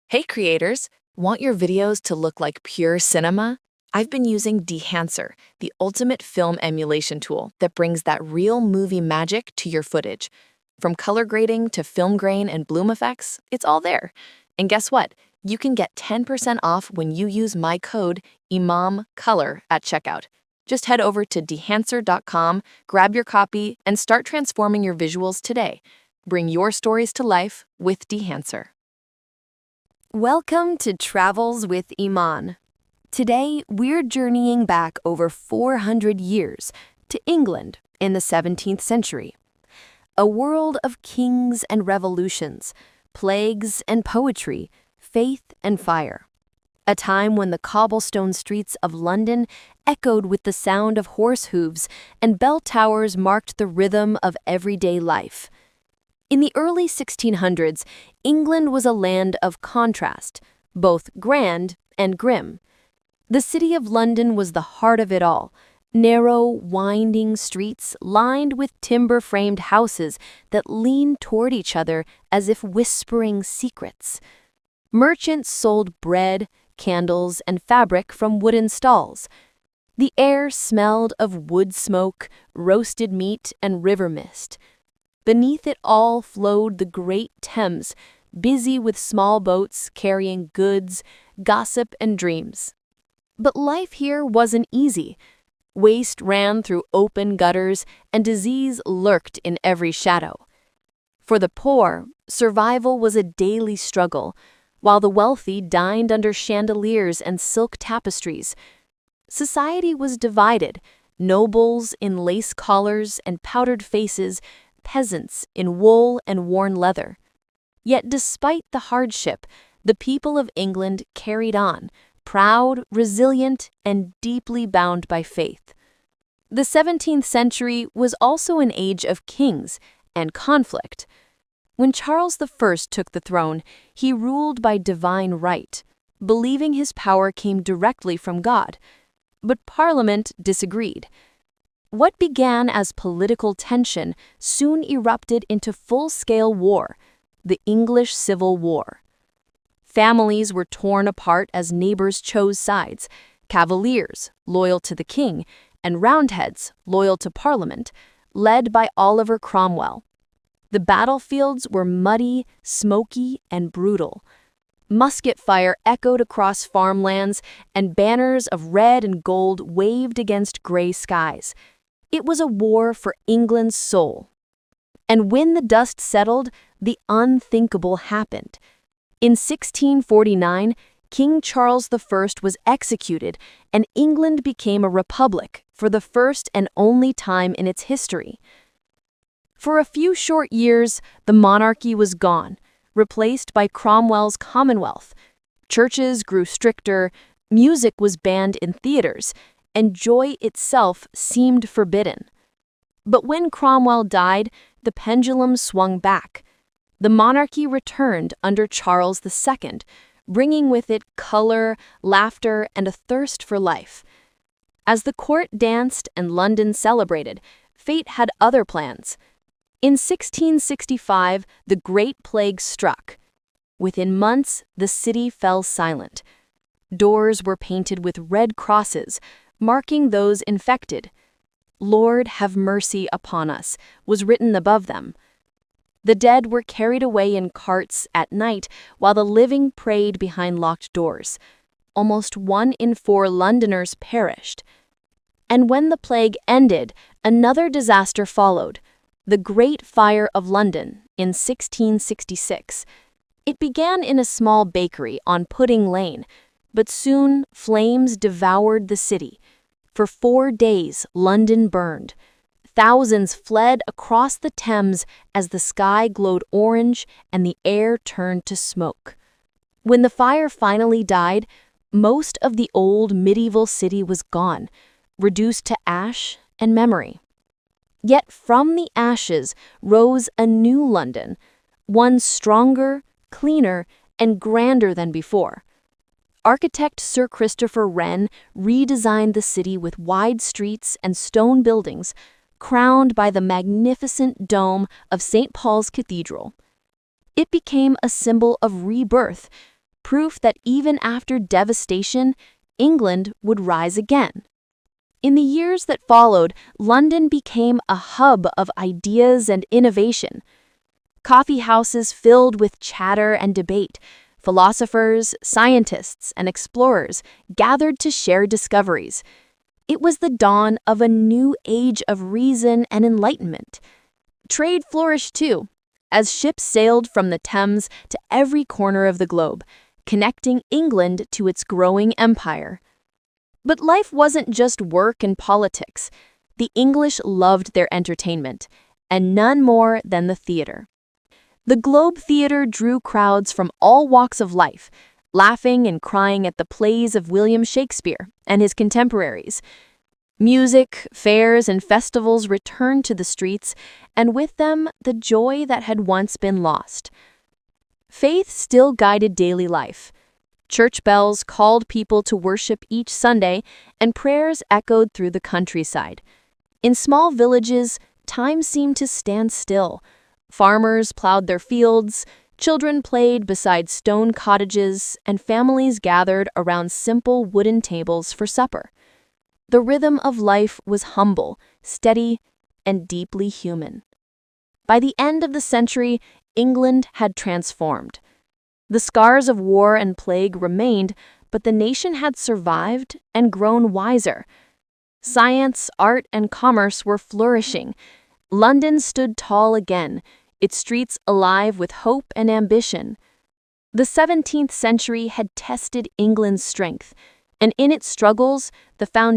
Hey creators, want your videos to look like pure cinema? I've been using Dehancer, the ultimate film emulation tool that brings that real movie magic to your footage. From color grading to film grain and bloom effects, it's all there. And guess what? You can get 10% off when you use my code IMAMColor at checkout. Just head over to dehancer.com, grab your copy, and start transforming your visuals today. Bring your stories to life with Dehancer. Welcome to Travels with Imam. Today, we're journeying back over 400 years to England in the 17th century. A world of kings and revolutions, plagues and poetry, faith and fire. A time when the cobblestone streets of London echoed with the sound of horse hooves and bell towers marked the rhythm of everyday life. In the early 1600s, England was a land of contrast, both grand and grim. The city of London was the heart of it all, narrow, winding streets lined with timber-framed houses that leaned toward each other as if whispering secrets. Merchants sold bread, candles, and fabric from wooden stalls. The air smelled of wood smoke, roasted meat, and river mist. Beneath it all flowed the great Thames, busy with small boats carrying goods, gossip, and dreams. But life here wasn't easy. Waste ran through open gutters, and disease lurked in every shadow. For the poor, survival was a daily struggle, while the wealthy dined under chandeliers and silk tapestries. Society was divided, nobles in lace collars and powdered faces, peasants in wool and worn leather. Yet despite the hardship, the people of England carried on, proud, resilient, and deeply bound by faith. The 17th century was also an age of kings and conflict. When Charles I took the throne, he ruled by divine right, believing his power came directly from God. But Parliament disagreed. What began as political tension soon erupted into full-scale war, the English Civil War. Families were torn apart as neighbors chose sides, Cavaliers, loyal to the king, and Roundheads, loyal to Parliament, led by Oliver Cromwell. The battlefields were muddy, smoky, and brutal. Musket fire echoed across farmlands, and banners of red and gold waved against gray skies. It was a war for England's soul. And when the dust settled, the unthinkable happened. In 1649, King Charles I was executed, and England became a republic for the first and only time in its history. For a few short years, the monarchy was gone, replaced by Cromwell's Commonwealth. Churches grew stricter, music was banned in theaters, and joy itself seemed forbidden. But when Cromwell died, the pendulum swung back. The monarchy returned under Charles II, bringing with it color, laughter, and a thirst for life. As the court danced and London celebrated, fate had other plans. In 1665, the Great Plague struck. Within months, the city fell silent. Doors were painted with red crosses, marking those infected. "Lord, have mercy upon us," was written above them. The dead were carried away in carts at night while the living prayed behind locked doors. Almost 1 in 4 Londoners perished. And when the plague ended, another disaster followed, the Great Fire of London in 1666. It began in a small bakery on Pudding Lane, but soon flames devoured the city. For 4 days, London burned. Thousands fled across the Thames as the sky glowed orange and the air turned to smoke. When the fire finally died, most of the old medieval city was gone, reduced to ash and memory. Yet from the ashes rose a new London, one stronger, cleaner, and grander than before. Architect Sir Christopher Wren redesigned the city with wide streets and stone buildings, crowned by the magnificent dome of St. Paul's Cathedral. It became a symbol of rebirth, proof that even after devastation, England would rise again. In the years that followed, London became a hub of ideas and innovation. Coffee houses filled with chatter and debate. Philosophers, scientists, and explorers gathered to share discoveries. It was the dawn of a new age of reason and enlightenment. Trade flourished too, as ships sailed from the Thames to every corner of the globe, connecting England to its growing empire. But life wasn't just work and politics. The English loved their entertainment, and none more than the theater. The Globe Theatre drew crowds from all walks of life, laughing and crying at the plays of William Shakespeare and his contemporaries. Music, fairs, and festivals returned to the streets, and with them, the joy that had once been lost. Faith still guided daily life. Church bells called people to worship each Sunday, and prayers echoed through the countryside. In small villages, time seemed to stand still. Farmers plowed their fields, children played beside stone cottages, and families gathered around simple wooden tables for supper. The rhythm of life was humble, steady, and deeply human. By the end of the century, England had transformed. The scars of war and plague remained, but the nation had survived and grown wiser. Science, art, and commerce were flourishing. London stood tall again, its streets alive with hope and ambition. The 17th century had tested England's strength, and in its struggles, the foundation